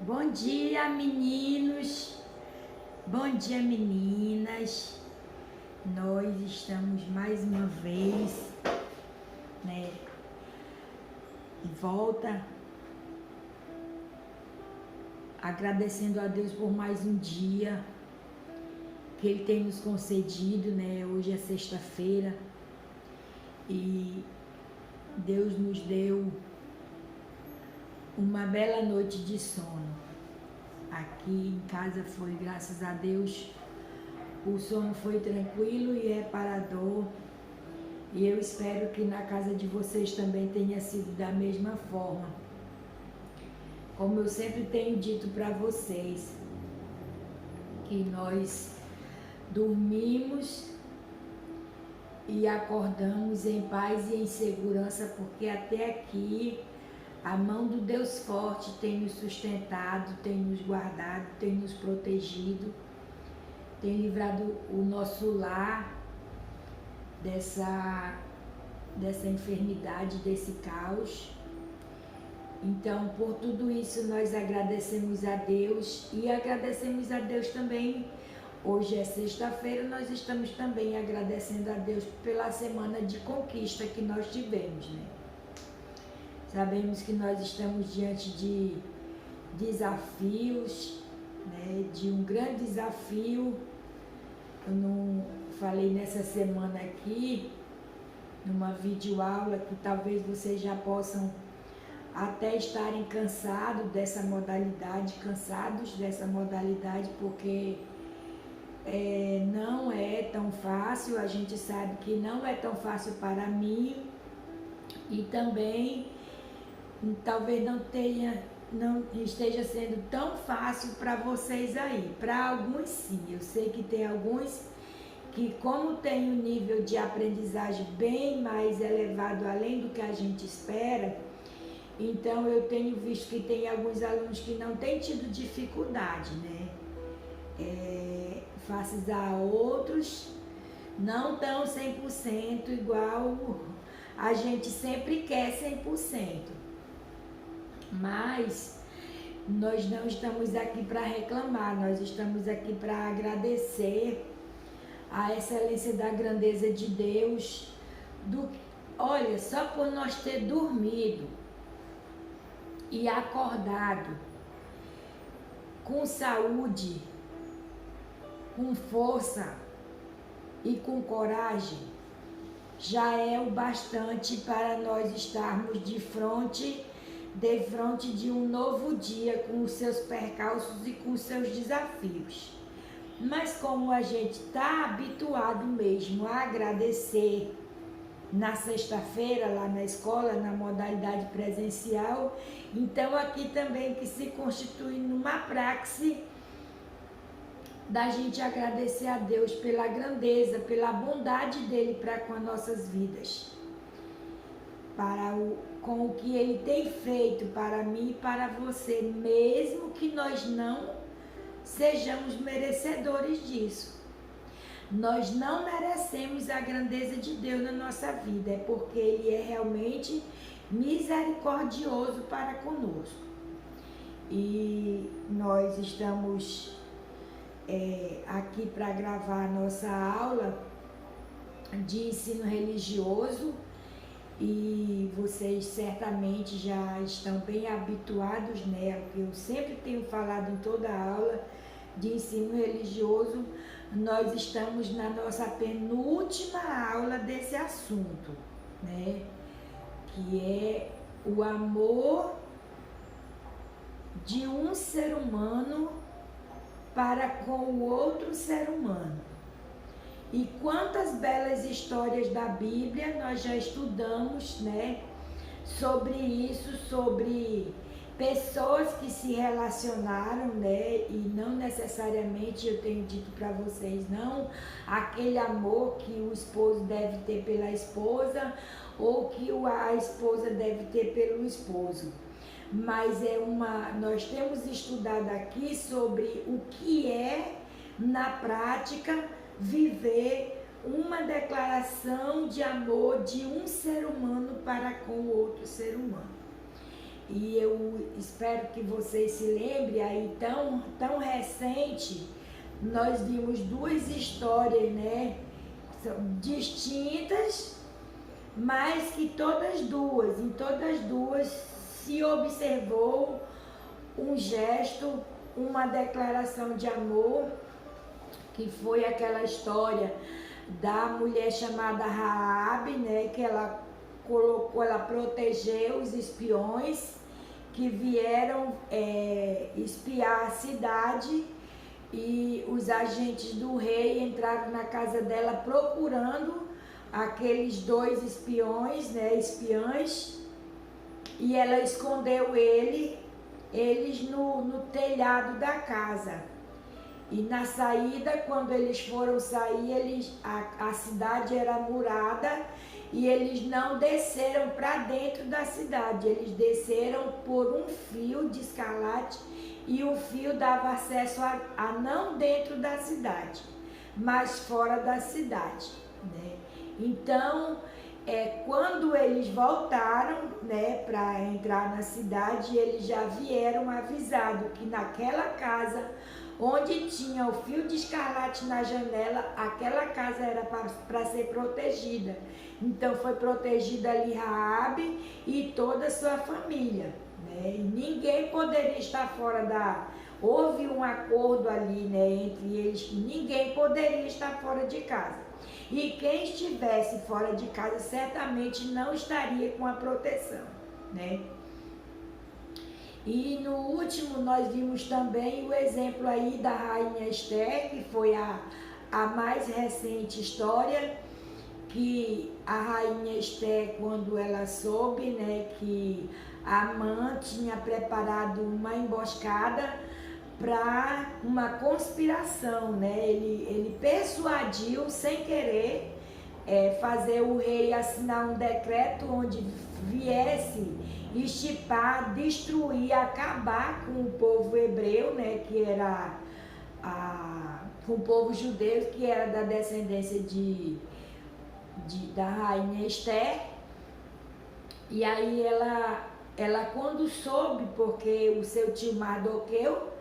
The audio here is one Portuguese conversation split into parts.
Bom dia, meninos. Bom dia, meninas. Nós estamos mais uma vez, de volta, agradecendo a Deus por mais um dia que Ele tem nos concedido, Hoje é sexta-feira e Deus nos deu uma bela noite de sono. Aqui em casa foi, graças a Deus, o sono foi tranquilo e reparador. E eu espero que na casa de vocês também tenha sido da mesma forma. Como eu sempre tenho dito para vocês, que nós dormimos e acordamos em paz e em segurança, porque até aqui a mão do Deus forte tem nos sustentado, tem nos guardado, tem nos protegido, tem livrado o nosso lar dessa enfermidade, desse caos. Então, por tudo isso, nós agradecemos a Deus e agradecemos a Deus também. Hoje é sexta-feira, nós estamos também agradecendo a Deus pela semana de conquista que nós tivemos, Sabemos que nós estamos diante de desafios, de um grande desafio. Eu não falei nessa semana aqui, numa videoaula, que talvez vocês já possam até estarem cansados dessa modalidade, porque não é tão fácil. A gente sabe que não é tão fácil para mim e também talvez não esteja sendo tão fácil para vocês aí. Para alguns sim, eu sei que tem alguns que, como tem um nível de aprendizagem bem mais elevado além do que a gente espera, então eu tenho visto que tem alguns alunos que não têm tido dificuldade, faces a outros não tão 100% igual a gente sempre quer 100%. Mas nós não estamos aqui para reclamar, nós estamos aqui para agradecer a excelência da grandeza de Deus. Olha, só por nós ter dormido e acordado com saúde, com força e com coragem, já é o bastante para nós estarmos de frente de um novo dia, com os seus percalços e com os seus desafios. Mas como a gente está habituado mesmo a agradecer na sexta-feira, lá na escola, na modalidade presencial, então aqui também que se constitui numa praxe da gente agradecer a Deus pela grandeza, pela bondade dele para com as nossas vidas, com o que ele tem feito para mim e para você, mesmo que nós não sejamos merecedores disso. Nós não merecemos a grandeza de Deus na nossa vida, é porque ele é realmente misericordioso para conosco. E nós estamos aqui para gravar a nossa aula de ensino religioso, e vocês certamente já estão bem habituados, que eu sempre tenho falado em toda a aula de ensino religioso. Nós estamos na nossa penúltima aula desse assunto, que é o amor de um ser humano para com o outro ser humano. E quantas belas histórias da Bíblia nós já estudamos, sobre isso, sobre pessoas que se relacionaram, e não necessariamente, eu tenho dito para vocês, não aquele amor que o esposo deve ter pela esposa ou que a esposa deve ter pelo esposo. Mas nós temos estudado aqui sobre o que é, na prática, viver uma declaração de amor de um ser humano para com o outro ser humano. E eu espero que vocês se lembrem aí, tão recente, nós vimos duas histórias, né? Distintas, mas que em todas duas se observou um gesto, uma declaração de amor, que foi aquela história da mulher chamada Raabe, né, que ela protegeu os espiões que vieram espiar a cidade, e os agentes do rei entraram na casa dela procurando aqueles dois espiões, né, espiãs, e ela escondeu eles no telhado da casa. E na saída, quando eles foram sair, a cidade era murada e eles não desceram para dentro da cidade, eles desceram por um fio de escarlate, e o fio dava acesso a não dentro da cidade, mas fora da cidade, né? Então, quando eles voltaram, né, para entrar na cidade, eles já vieram avisado que naquela casa onde tinha o fio de escarlate na janela, aquela casa era para ser protegida. Então foi protegida ali Raabe e toda a sua família, né? E ninguém poderia estar fora da... Houve um acordo ali, né, entre eles, que ninguém poderia estar fora de casa. E quem estivesse fora de casa certamente não estaria com a proteção, né? E no último nós vimos também o exemplo aí da rainha Esther, que foi a mais recente história, que a rainha Esther, quando ela soube, né, que Amã tinha preparado uma emboscada para uma conspiração, né? Ele persuadiu sem querer fazer o rei assinar um decreto onde viesse extirpar, destruir, acabar com o povo hebreu, né, que era com o povo judeu, que era da descendência da rainha Esther. E aí ela quando soube, porque o seu tio Mardoqueu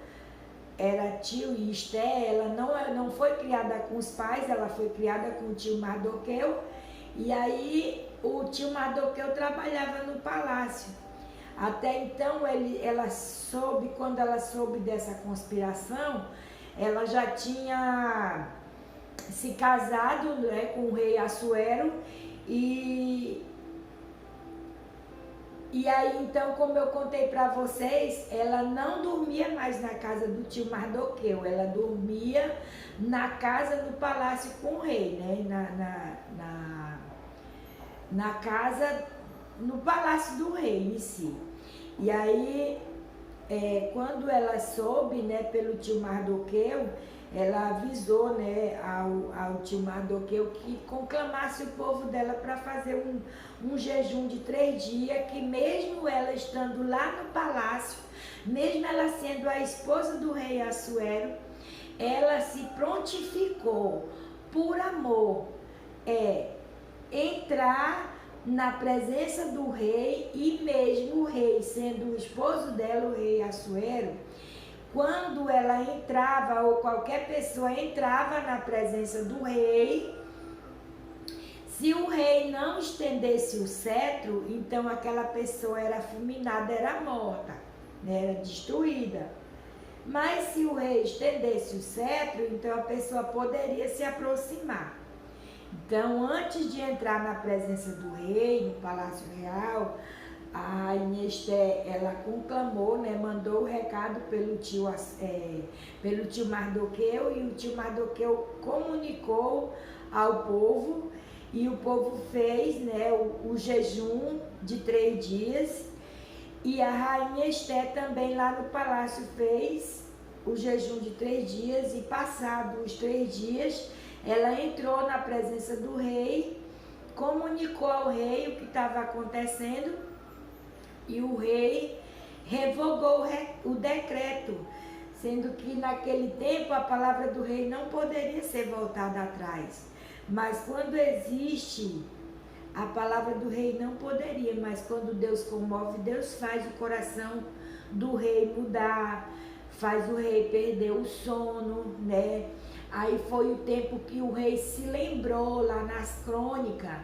era tio, e Esther, ela não foi criada com os pais, ela foi criada com o tio Mardoqueu. E aí o tio Mardoqueu trabalhava no palácio. Até então, quando ela soube dessa conspiração, ela já tinha se casado, né, com o rei Assuero, e aí então, como eu contei para vocês, ela não dormia mais na casa do tio Mardoqueu, ela dormia na casa, no palácio com o rei, né, na casa, no palácio do rei em si. E aí, quando ela soube, né, pelo tio Mardoqueu, ela avisou, né, ao tio Mardoqueu que conclamasse o povo dela para fazer um jejum de 3 dias, que mesmo ela estando lá no palácio, mesmo ela sendo a esposa do rei Assuero, ela se prontificou por amor entrar na presença do rei, e mesmo o rei sendo o esposo dela, o rei Assuero, quando ela entrava, ou qualquer pessoa entrava na presença do rei, se o rei não estendesse o cetro, então aquela pessoa era fulminada, era morta, né, era destruída. Mas se o rei estendesse o cetro, então a pessoa poderia se aproximar. Então, antes de entrar na presença do rei, no Palácio Real, a rainha Esther, ela conclamou, né, mandou o recado pelo tio Mardoqueu, e o tio Mardoqueu comunicou ao povo, e o povo fez, né, o jejum de 3 dias, e a rainha Esther também lá no palácio fez o jejum de 3 dias, e passados os 3 dias, ela entrou na presença do rei, comunicou ao rei o que estava acontecendo, e o rei revogou o decreto, sendo que naquele tempo a palavra do rei não poderia ser voltada atrás. Mas quando existe A palavra do rei não poderia, mas quando Deus comove, Deus faz o coração do rei mudar, faz o rei perder o sono, né? Aí foi o tempo que o rei se lembrou lá nas crônicas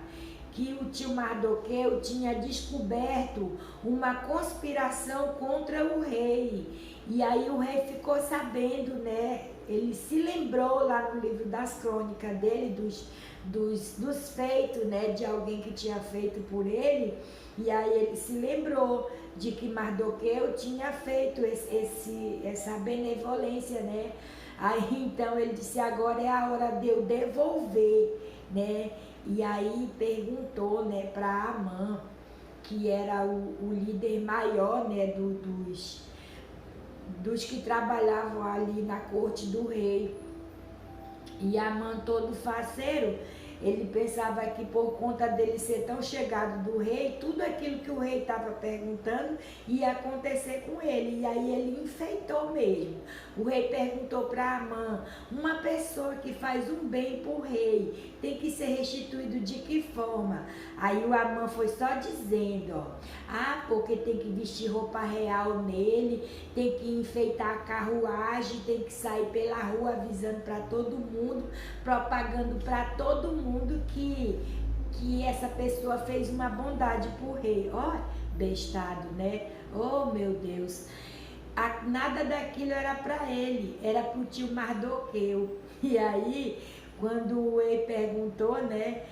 que o tio Mardoqueu tinha descoberto uma conspiração contra o rei. E aí o rei ficou sabendo, né? Ele se lembrou lá no livro das crônicas dele, dos feitos, né? De alguém que tinha feito por ele. E aí ele se lembrou de que Mardoqueu tinha feito essa benevolência, né? Aí então ele disse, agora é a hora de eu devolver, né? E aí perguntou, né, para Amã, que era o líder maior, né, dos que trabalhavam ali na corte do rei. E Amã, todo faceiro, ele pensava que por conta dele ser tão chegado do rei, tudo aquilo que o rei estava perguntando ia acontecer com ele. E aí ele enfeitou mesmo. O rei perguntou para Amã, uma pessoa que faz um bem para o rei, tem que ser restituído de que forma? Aí o Amã foi só dizendo, ó, porque tem que vestir roupa real nele, tem que enfeitar a carruagem, tem que sair pela rua avisando para todo mundo, propagando para todo mundo que essa pessoa fez uma bondade pro rei. Ó, bestado, né? Oh, meu Deus. Nada daquilo era para ele, era pro tio Mardoqueu. E aí, quando o rei perguntou, né,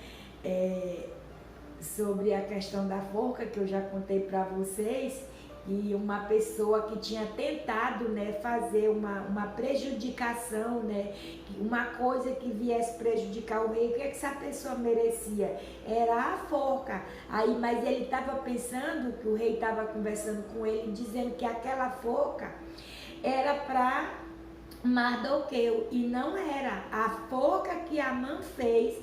sobre a questão da forca, que eu já contei para vocês, e uma pessoa que tinha tentado, né, fazer uma prejudicação, né, uma coisa que viesse prejudicar o rei, o que essa pessoa merecia? Era a forca. Aí, mas ele estava pensando, que o rei estava conversando com ele, dizendo que aquela forca era para Mardoqueu, e não era. A forca que Amã fez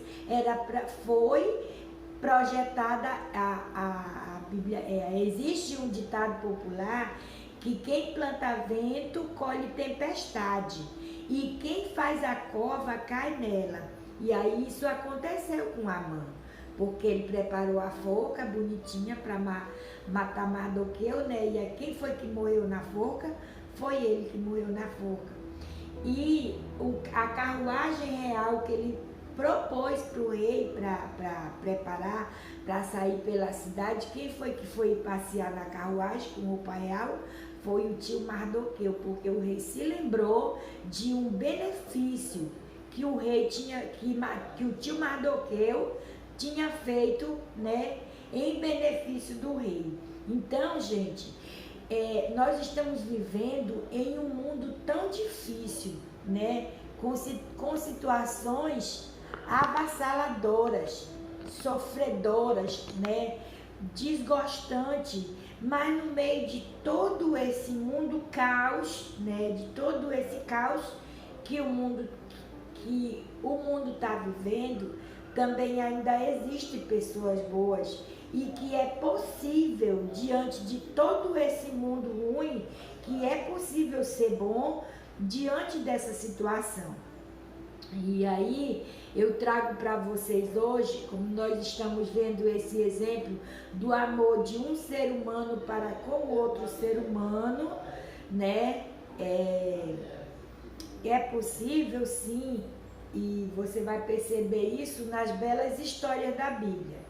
foi projetada, a Bíblia, existe um ditado popular que quem planta vento colhe tempestade, e quem faz a cova cai nela. E aí isso aconteceu com Amã, porque ele preparou a forca bonitinha para matar Mardoqueu, né? E quem foi que morreu na forca? Foi ele que morreu na forca. E a carruagem real que ele propôs para o rei para preparar, para sair pela cidade, quem foi que foi passear na carruagem com roupa real? Foi o tio Mardoqueu, porque o rei se lembrou de um benefício que o rei tinha, que o tio Mardoqueu tinha feito, né, em benefício do rei. Então, gente, nós estamos vivendo em um mundo tão difícil, né, com situações avassaladoras, sofredoras, né, desgostante, mas no meio de todo esse mundo caos, né, de todo esse caos que o mundo está vivendo, também ainda existem pessoas boas, e que é possível, diante de todo esse mundo ruim, que é possível ser bom diante dessa situação. E aí eu trago para vocês hoje, como nós estamos vendo esse exemplo do amor de um ser humano para com outro ser humano, né? É possível sim, e você vai perceber isso nas belas histórias da Bíblia.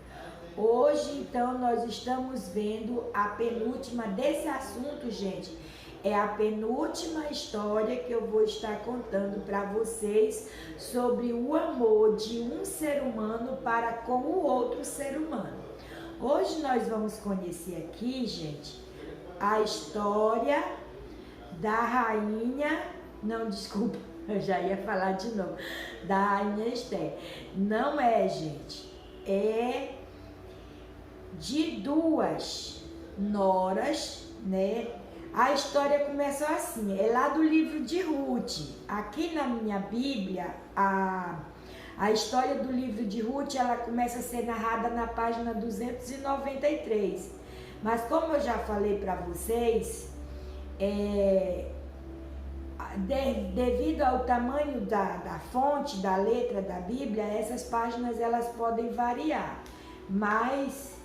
Hoje, então, nós estamos vendo a penúltima desse assunto, gente. É a penúltima história que eu vou estar contando para vocês sobre o amor de um ser humano para com o outro ser humano. Hoje nós vamos conhecer aqui, gente, a história da rainha... Não, desculpa, eu já ia falar de novo. Da rainha Esther. Não é, gente. É de duas noras, né? A história começou assim, é lá do livro de Ruth. Aqui na minha Bíblia, a história do livro de Ruth, ela começa a ser narrada na página 293. Mas como eu já falei para vocês, devido ao tamanho da fonte, da letra da Bíblia, essas páginas elas podem variar. mas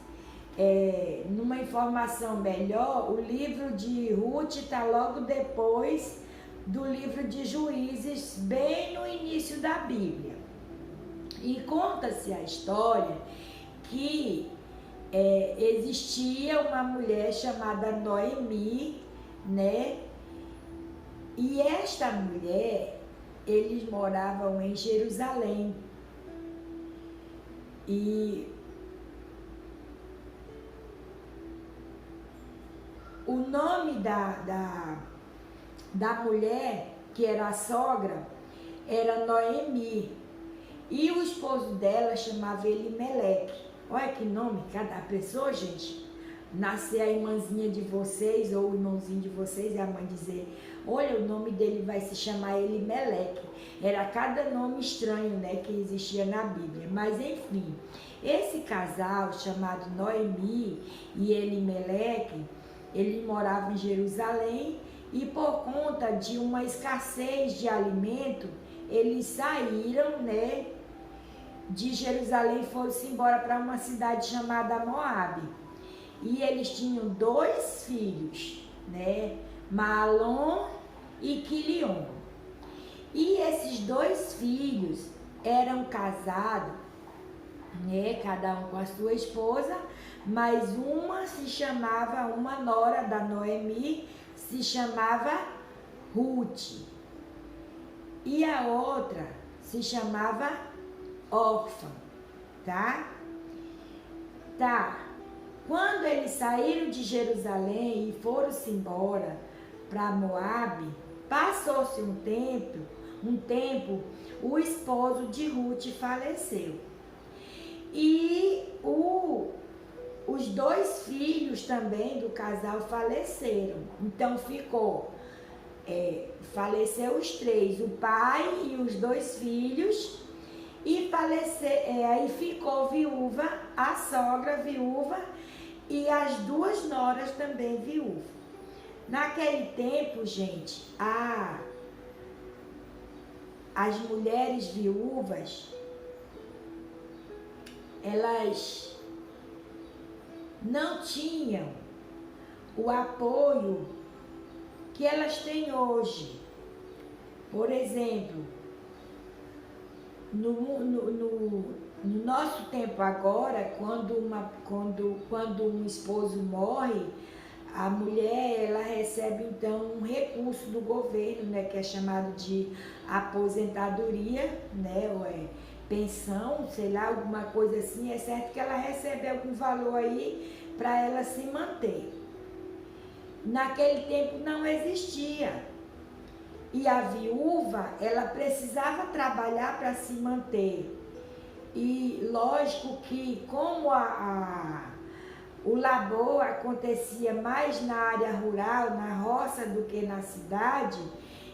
numa informação melhor, o livro de Ruth está logo depois do livro de Juízes, bem no início da Bíblia. E conta-se a história que existia uma mulher chamada Noemi, né? E esta mulher, eles moravam em Jerusalém. E o nome da mulher, que era a sogra, era Noemi. E o esposo dela chamava Elimeleque. Olha que nome, cada pessoa, gente. Nascer a irmãzinha de vocês ou o irmãozinho de vocês e a mãe dizer, olha, o nome dele vai se chamar Elimeleque. Era cada nome estranho, né, que existia na Bíblia. Mas enfim, esse casal chamado Noemi e Elimeleque, eles moravam em Jerusalém e por conta de uma escassez de alimento, eles saíram, né, de Jerusalém e foram-se embora para uma cidade chamada Moabe. E eles tinham 2 filhos, né? Mahlon e Quilion. E esses 2 filhos eram casados, né? Cada um com a sua esposa, mas uma nora da Noemi, se chamava Ruth. E a outra se chamava órfã, tá? Quando eles saíram de Jerusalém e foram-se embora para Moabe, passou-se um tempo, o esposo de Ruth faleceu. E os 2 filhos também do casal faleceram. Então faleceu os 3, o pai e os 2 filhos. E aí ficou viúva, a sogra viúva e as 2 noras também viúvas. Naquele tempo, gente, as mulheres viúvas, elas não tinham o apoio que elas têm hoje. Por exemplo, no nosso tempo agora, quando um esposo morre, a mulher ela recebe então um recurso do governo, né, que é chamado de aposentadoria, né, ou pensão, sei lá, alguma coisa assim. É certo que ela recebe algum valor aí para ela se manter. Naquele tempo não existia. E a viúva, ela precisava trabalhar para se manter. E lógico que como o labor acontecia mais na área rural, na roça, do que na cidade,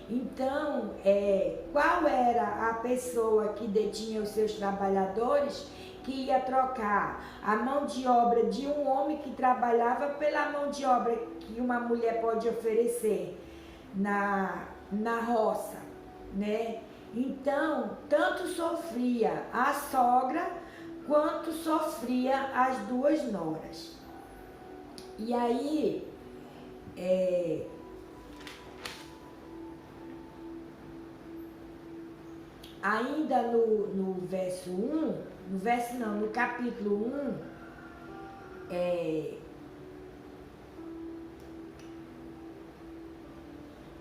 então qual era a pessoa que detinha os seus trabalhadores que ia trocar a mão de obra de um homem que trabalhava pela mão de obra que uma mulher pode oferecer na roça, né? Então, tanto sofria a sogra, quanto sofria as 2 noras. E aí, ainda no verso 1, no capítulo 1,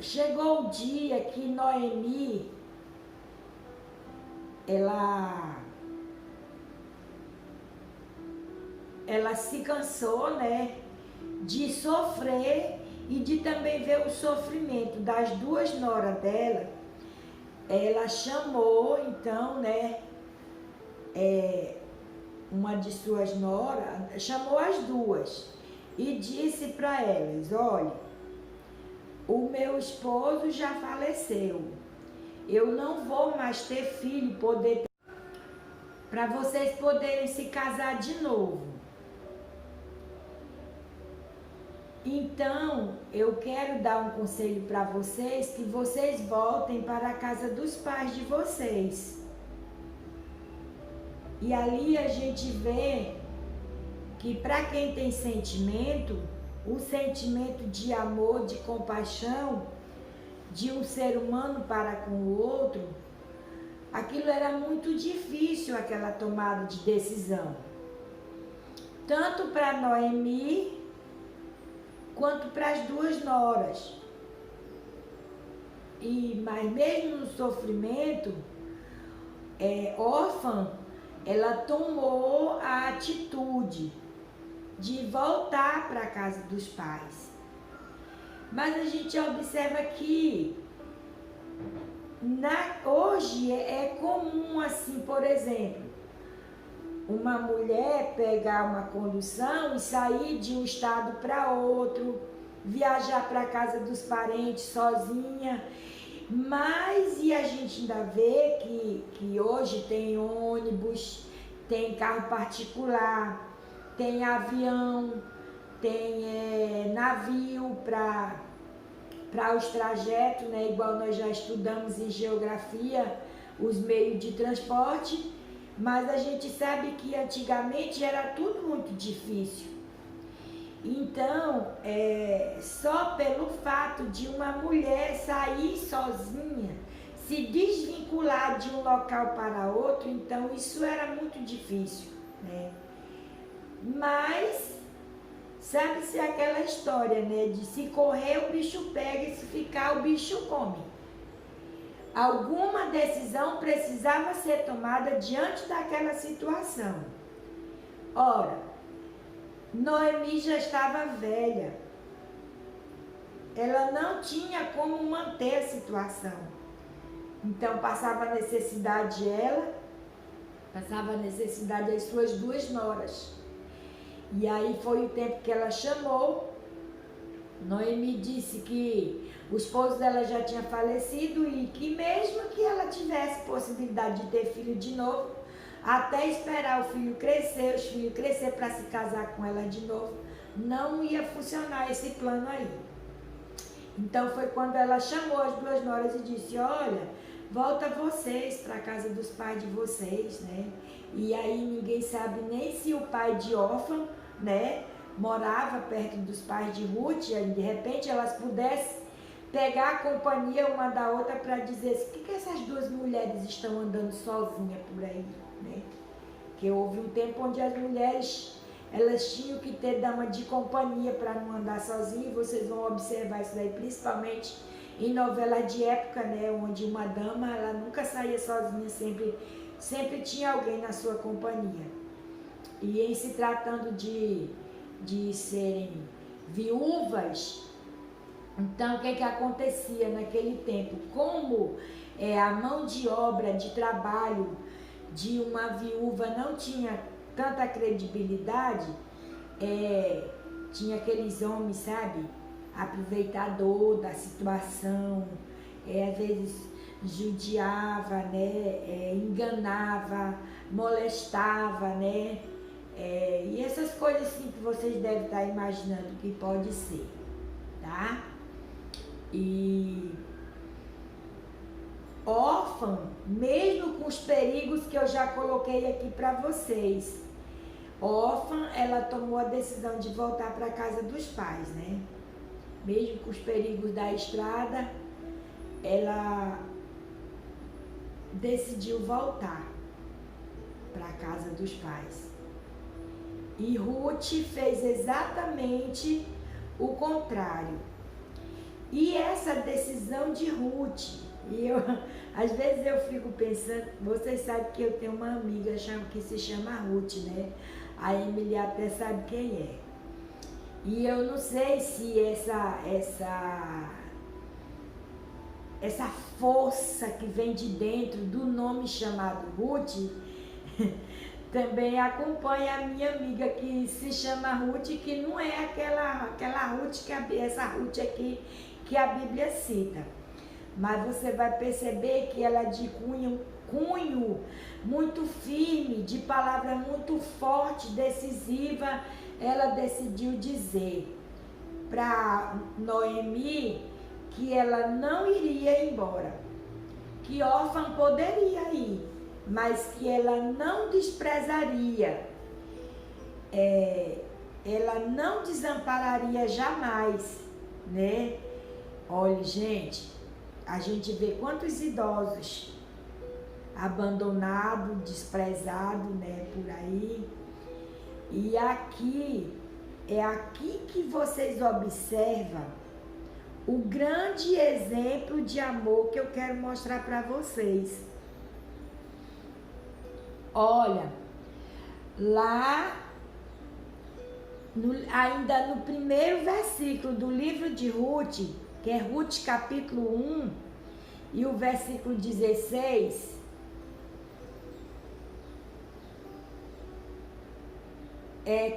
chegou o dia que Noemi, ela se cansou, né, de sofrer e de também ver o sofrimento das 2 noras dela. Ela chamou, então, né, uma de suas noras, chamou as 2 e disse para elas, olha, o meu esposo já faleceu, eu não vou mais ter filho, para vocês poderem se casar de novo. Então, eu quero dar um conselho para vocês, que vocês voltem para a casa dos pais de vocês. E ali a gente vê que para quem tem sentimento, o sentimento de amor, de compaixão, de um ser humano para com o outro, aquilo era muito difícil, aquela tomada de decisão. Tanto para Noemi, quanto para as duas noras. Mas mesmo no sofrimento, Orfa, ela tomou a atitude de voltar para a casa dos pais. Mas a gente observa que hoje é comum, assim, por exemplo, uma mulher pegar uma condução e sair de um estado para outro, viajar para a casa dos parentes sozinha. Mas e a gente ainda vê que hoje tem ônibus, tem carro particular, tem avião, tem navio para os trajetos, né? Igual nós já estudamos em geografia, os meios de transporte, mas a gente sabe que antigamente era tudo muito difícil. Então, só pelo fato de uma mulher sair sozinha, se desvincular de um local para outro, então isso era muito difícil, né? Mas, sabe-se aquela história, né? De se correr o bicho pega e se ficar o bicho come. Alguma decisão precisava ser tomada diante daquela situação. Ora, Noemi já estava velha. Ela não tinha como manter a situação. Então passava a necessidade ela, passava a necessidade as suas duas noras. E aí foi o tempo que ela chamou. Noemi disse que o esposo dela já tinha falecido e que mesmo que ela tivesse possibilidade de ter filho de novo, até esperar o filho crescer, os filhos crescer para se casar com ela de novo, não ia funcionar esse plano aí. Então foi quando ela chamou as duas noras e disse: olha, volta vocês para a casa dos pais de vocês, né? E aí ninguém sabe nem se o pai de Orfa, né, morava perto dos pais de Ruth, e de repente elas pudessem pegar a companhia uma da outra para dizer assim: por que essas duas mulheres estão andando sozinhas por aí? Né? Que houve um tempo onde as mulheres elas tinham que ter dama de companhia para não andar sozinha, e vocês vão observar isso daí principalmente em novelas de época, né, onde uma dama ela nunca saía sozinha, sempre tinha alguém na sua companhia. E em se tratando de serem viúvas, então o que acontecia naquele tempo? Como a mão de obra, de trabalho de uma viúva não tinha tanta credibilidade, tinha aqueles homens, sabe, aproveitador da situação, às vezes judiava, né, enganava, molestava, né, e essas coisas assim que vocês devem estar imaginando que pode ser, tá? E órfã, mesmo com os perigos que eu já coloquei aqui para vocês, órfã, ela tomou a decisão de voltar para a casa dos pais, né? Mesmo com os perigos da estrada, ela decidiu voltar para a casa dos pais. E Ruth fez exatamente o contrário. E essa decisão de Ruth, às vezes eu fico pensando, vocês sabem que eu tenho uma amiga que se chama Ruth, né? A Emily até sabe quem é. E eu não sei se essa força que vem de dentro do nome chamado Ruth também acompanha a minha amiga que se chama Ruth, que não é aquela Ruth, essa Ruth aqui que a Bíblia cita. Mas você vai perceber que ela é de cunho muito firme, de palavra muito forte, decisiva. Ela decidiu dizer para Noemi que ela não iria embora, que órfã poderia ir, mas que ela não desprezaria ela não desampararia jamais, né? Olha, gente, a gente vê quantos idosos abandonados, desprezados, né, por aí. E aqui, é aqui que vocês observam o grande exemplo de amor que eu quero mostrar para vocês. Olha, lá, ainda no primeiro versículo do livro de Ruth, que é Ruth capítulo 1, e o versículo 16,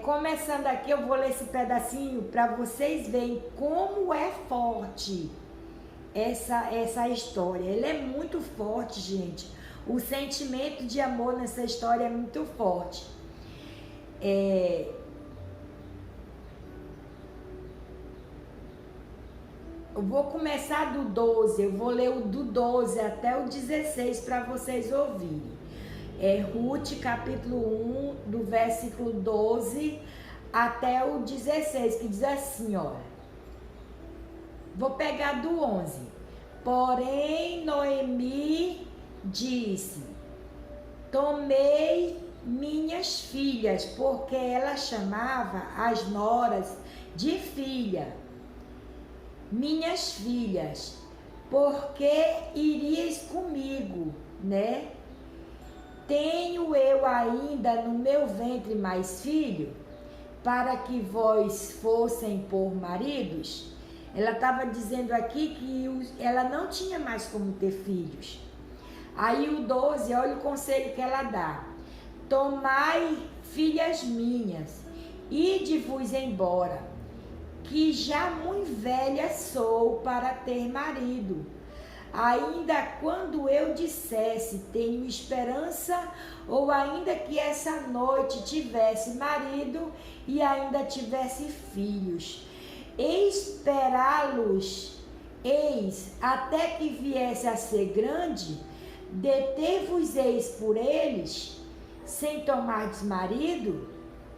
começando aqui, eu vou ler esse pedacinho para vocês verem como é forte essa história. Ele é muito forte, gente. O sentimento de amor nessa história é muito forte. Eu vou começar do 12, eu vou ler o do 12 até o 16 para vocês ouvirem. Ruth capítulo 1, do versículo 12 até o 16, que diz assim, olha. Vou pegar do 11. Porém, Noemi disse: tomei minhas filhas, porque ela chamava as noras de filha. Minhas filhas, porque irias comigo, né? Tenho eu ainda no meu ventre mais filho, para que vós fossem por maridos? Ela estava dizendo aqui que ela não tinha mais como ter filhos. Aí o 12, olha o conselho que ela dá. Tomai, filhas minhas, ide-vos embora, que já muito velha sou para ter marido. Ainda quando eu dissesse, tenho esperança, ou ainda que essa noite tivesse marido e ainda tivesse filhos, esperá-los, eis, até que viesse a ser grande, deter-vos-eis por eles, sem tomardes marido?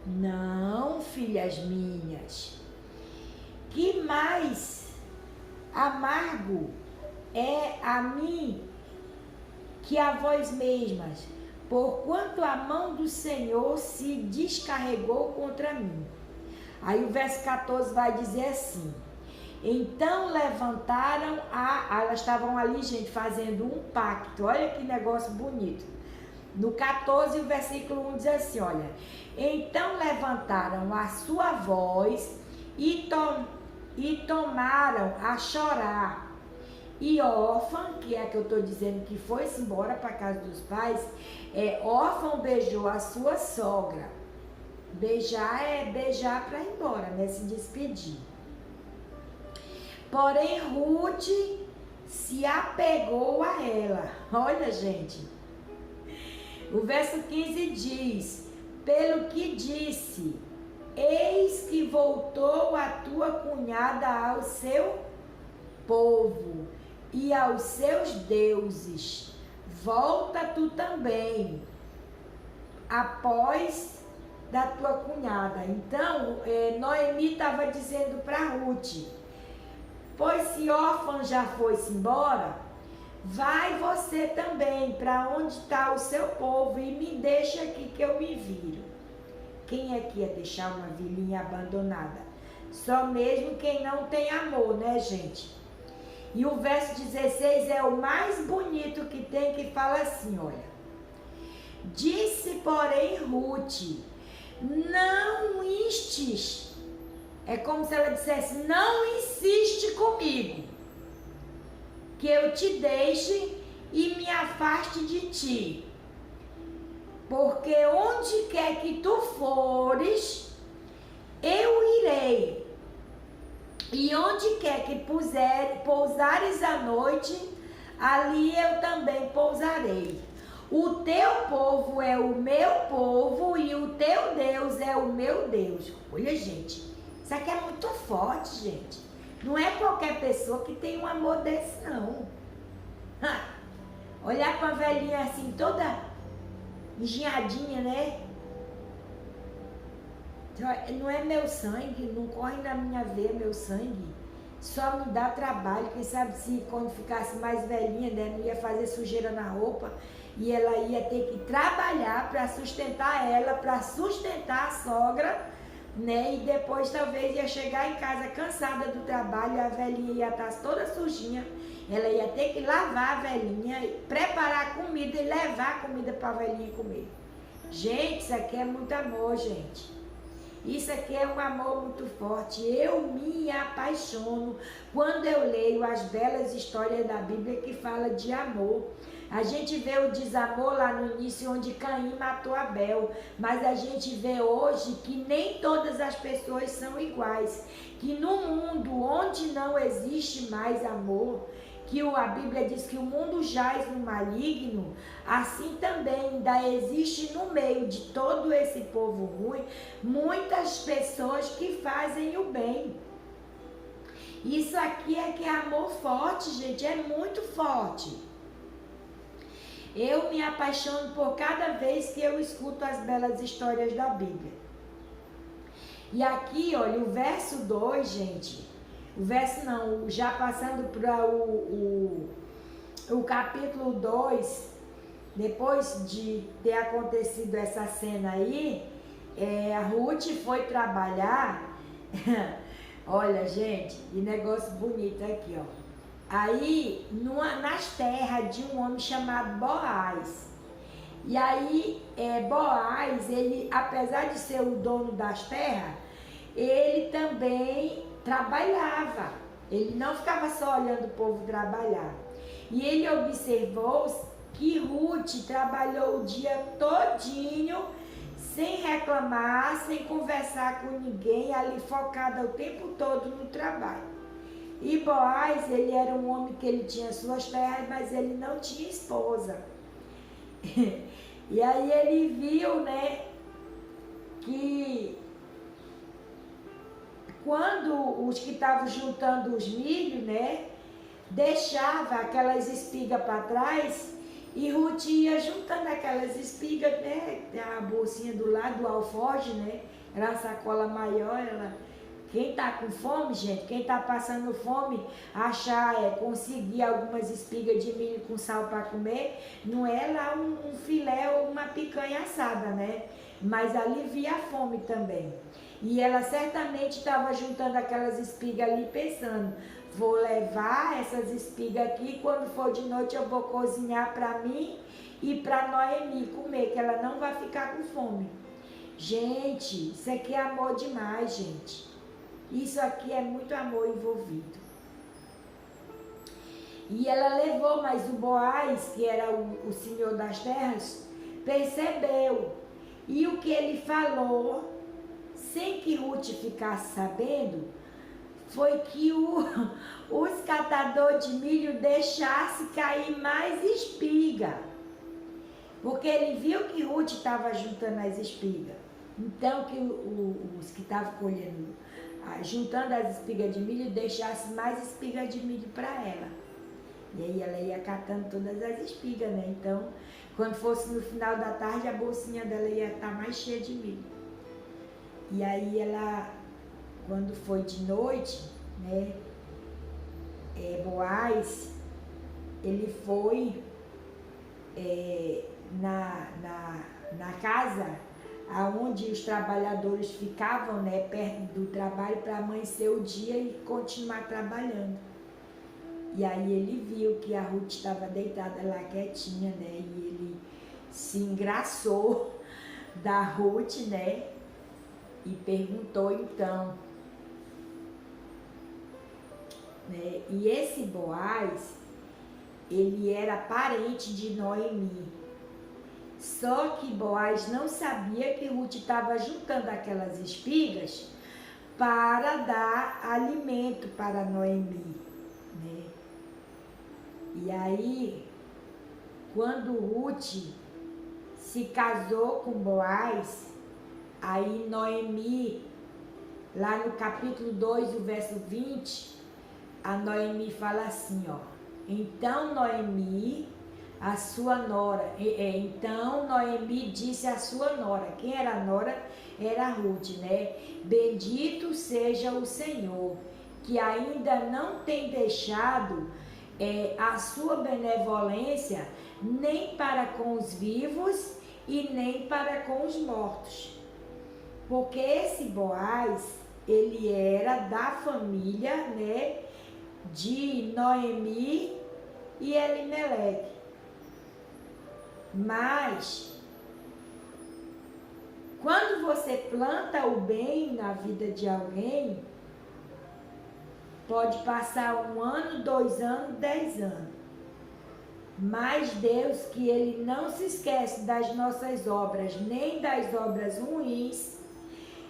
Não, filhas minhas. Que mais amargo é a mim que a vós mesmas, porquanto a mão do Senhor se descarregou contra mim. Aí o verso 14 vai dizer assim: então levantaram elas estavam ali, gente, fazendo um pacto. Olha que negócio bonito. No 14, o versículo 1 diz assim, olha: então levantaram a sua voz e tomaram a chorar. E órfã, que é a que eu estou dizendo que foi-se embora para a casa dos pais, órfã beijou a sua sogra. Beijar é beijar para ir embora, né? Se despedir. Porém, Ruth se apegou a ela. Olha, gente. O verso 15 diz: pelo que disse, eis que voltou a tua cunhada ao seu povo e aos seus deuses. Volta tu também, após da tua cunhada. Então, Noemi estava dizendo para Ruth: pois se órfã já foi-se embora, vai você também para onde está o seu povo e me deixa aqui que eu me viro. Quem é que ia deixar uma vilinha abandonada? Só mesmo quem não tem amor, né, gente? E o verso 16 é o mais bonito que tem, que fala assim, olha: disse, porém, Ruth, não instes. É como se ela dissesse: não insiste comigo, que eu te deixe e me afaste de ti. Porque onde quer que tu fores, eu irei. E onde quer que pousares a noite, ali eu também pousarei. O teu povo é o meu povo e o teu Deus é o meu Deus. Olha, gente, isso aqui é muito forte, gente. Não é qualquer pessoa que tem um amor desse, não. Olhar para a velhinha assim, toda engenhadinha, né? Não é meu sangue, não corre na minha veia meu sangue. Só me dá trabalho. Quem sabe se quando ficasse mais velhinha, né, não ia fazer sujeira na roupa e ela ia ter que trabalhar para sustentar ela, para sustentar a sogra, né? E depois talvez ia chegar em casa cansada do trabalho, a velhinha ia estar toda sujinha. Ela ia ter que lavar a velhinha, preparar a comida e levar a comida para a velhinha comer. Gente, isso aqui é muito amor, gente. Isso aqui é um amor muito forte. Eu me apaixono quando eu leio as belas histórias da Bíblia que fala de amor. A gente vê o desamor lá no início, onde Caim matou Abel. Mas a gente vê hoje que nem todas as pessoas são iguais. Que no mundo onde não existe mais amor, que a Bíblia diz que o mundo jaz no maligno, assim também ainda existe no meio de todo esse povo ruim, muitas pessoas que fazem o bem. Isso aqui é que é amor forte, gente, é muito forte. Eu me apaixono por cada vez que eu escuto as belas histórias da Bíblia. E aqui, olha, o verso 2, gente, o verso não, já passando para o capítulo 2, depois de ter acontecido essa cena aí, a Ruth foi trabalhar. Olha, gente, que negócio bonito aqui, ó. Aí, nas terras de um homem chamado Boaz. E aí, Boaz, ele, apesar de ser o dono das terras, ele também trabalhava. Ele não ficava só olhando o povo trabalhar. E ele observou que Ruth trabalhou o dia todinho, sem reclamar, sem conversar com ninguém, ali focada o tempo todo no trabalho. E Boaz, ele era um homem que ele tinha suas terras, mas ele não tinha esposa. E aí ele viu, né, que quando os que estavam juntando os milhos, né, deixava aquelas espigas para trás e Ruth ia juntando aquelas espigas, né, a bolsinha do lado, do alforje, né, era uma sacola maior, quem tá com fome, gente, quem tá passando fome, conseguir algumas espigas de milho com sal para comer, não é lá um filé ou uma picanha assada, né, mas alivia a fome também. E ela certamente estava juntando aquelas espigas ali pensando, vou levar essas espigas aqui, quando for de noite eu vou cozinhar para mim e para Noemi comer, que ela não vai ficar com fome. Gente, isso aqui é amor demais, gente. Isso aqui é muito amor envolvido. E ela levou, mas o Boaz, que era o senhor das terras, percebeu. E o que ele falou, sem que Ruth ficasse sabendo, foi que os catadores de milho deixassem cair mais espiga. Porque ele viu que Ruth estava juntando as espigas. Então que os que estavam colhendo, juntando as espigas de milho, deixassem mais espigas de milho para ela. E aí ela ia catando todas as espigas, né? Então, quando fosse no final da tarde, a bolsinha dela ia estar mais cheia de milho. E aí ela, quando foi de noite, né, Boaz, ele foi na casa aonde os trabalhadores ficavam, né, perto do trabalho, para amanhecer o dia e continuar trabalhando. E aí ele viu que a Ruth estava deitada lá quietinha, né, e ele se engraçou da Ruth, né, e perguntou então, né, e esse Boaz, ele era parente de Noemi. Só que Boaz não sabia que Ruth estava juntando aquelas espigas para dar alimento para Noemi, né? E aí, quando Ruth se casou com Boaz, aí Noemi, lá no capítulo 2, o verso 20, a Noemi fala assim, ó. Então Noemi a sua nora. Então Noemi disse à sua nora. Quem era a nora? Era Ruth, né? Bendito seja o Senhor, que ainda não tem deixado a sua benevolência nem para com os vivos e nem para com os mortos. Porque esse Boaz, ele era da família, né, de Noemi e Elimeleque. Mas, quando você planta o bem na vida de alguém, pode passar 1 ano, 2 anos, 10 anos. Mas Deus, que Ele não se esquece das nossas obras, nem das obras ruins,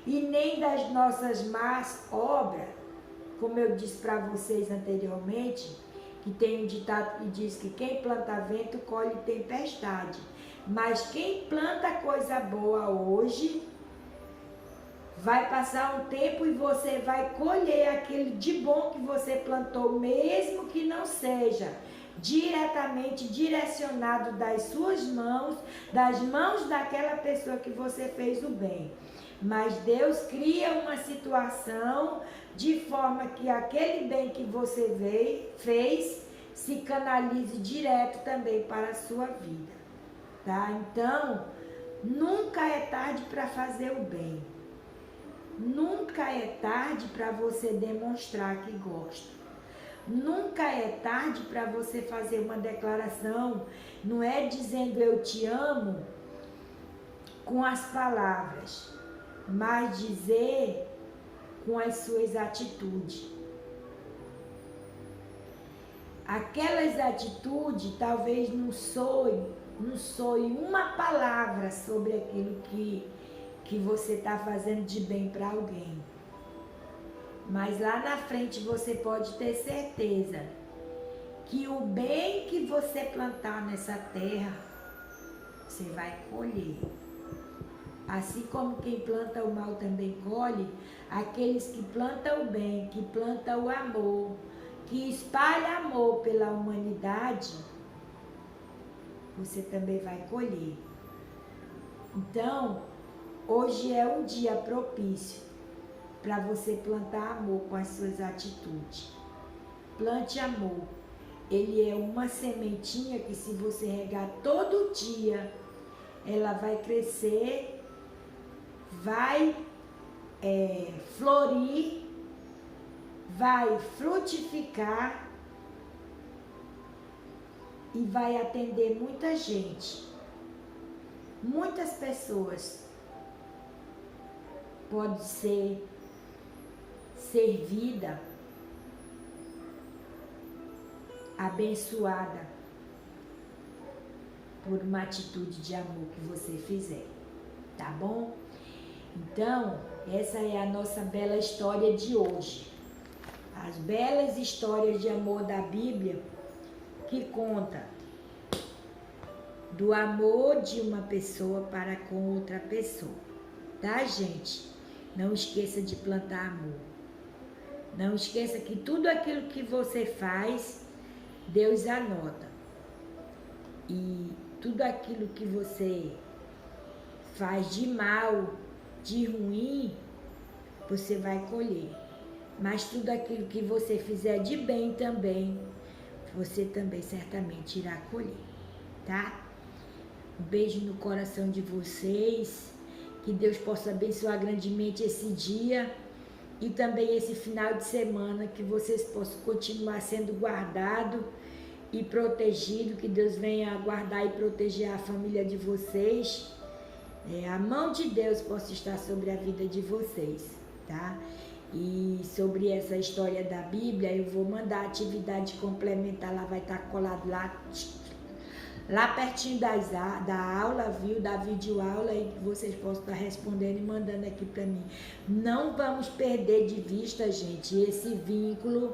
e nem das nossas más obras, como eu disse para vocês anteriormente, que tem um ditado que diz que quem planta vento colhe tempestade. Mas quem planta coisa boa hoje, vai passar um tempo e você vai colher aquele de bom que você plantou, mesmo que não seja diretamente direcionado das suas mãos, das mãos daquela pessoa que você fez o bem. Mas Deus cria uma situação de forma que aquele bem que você fez se canalize direto também para a sua vida, tá? Então, nunca é tarde para fazer o bem. Nunca é tarde para você demonstrar que gosta. Nunca é tarde para você fazer uma declaração, não é dizendo eu te amo com as palavras, mas dizer com as suas atitudes. Aquelas atitudes talvez não soe uma palavra sobre aquilo que você está fazendo de bem para alguém. Mas lá na frente você pode ter certeza que o bem que você plantar nessa terra, você vai colher. Assim como quem planta o mal também colhe, aqueles que plantam o bem, que plantam o amor, que espalha amor pela humanidade, você também vai colher. Então, hoje é um dia propício para você plantar amor com as suas atitudes. Plante amor. Ele é uma sementinha que, se você regar todo dia, ela vai crescer, vai florir, vai frutificar e vai atender muita gente. Muitas pessoas podem ser servida, abençoada por uma atitude de amor que você fizer, tá bom? Então, essa é a nossa bela história de hoje. As belas histórias de amor da Bíblia, que conta do amor de uma pessoa para com outra pessoa, tá, gente? Não esqueça de plantar amor. Não esqueça que tudo aquilo que você faz, Deus anota. E tudo aquilo que você faz de mal, de ruim, você vai colher. Mas tudo aquilo que você fizer de bem também, você também certamente irá colher, tá? Um beijo no coração de vocês. Que Deus possa abençoar grandemente esse dia e também esse final de semana, que vocês possam continuar sendo guardados e protegidos, que Deus venha guardar e proteger a família de vocês. A mão de Deus possa estar sobre a vida de vocês, tá? E sobre essa história da Bíblia, eu vou mandar a atividade complementar, lá vai estar colado lá pertinho da aula, viu? Da videoaula, e que vocês possam estar respondendo e mandando aqui para mim. Não vamos perder de vista, gente, esse vínculo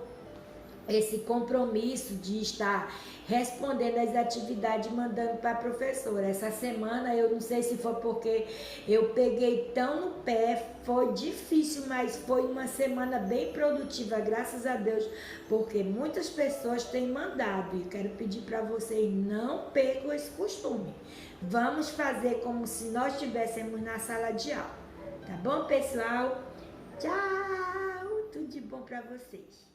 esse compromisso de estar respondendo as atividades e mandando para a professora. Essa semana, eu não sei se foi porque eu peguei tão no pé, foi difícil, mas foi uma semana bem produtiva, graças a Deus, porque muitas pessoas têm mandado e quero pedir para vocês não percam esse costume. Vamos fazer como se nós estivéssemos na sala de aula. Tá bom, pessoal? Tchau! Tudo de bom para vocês.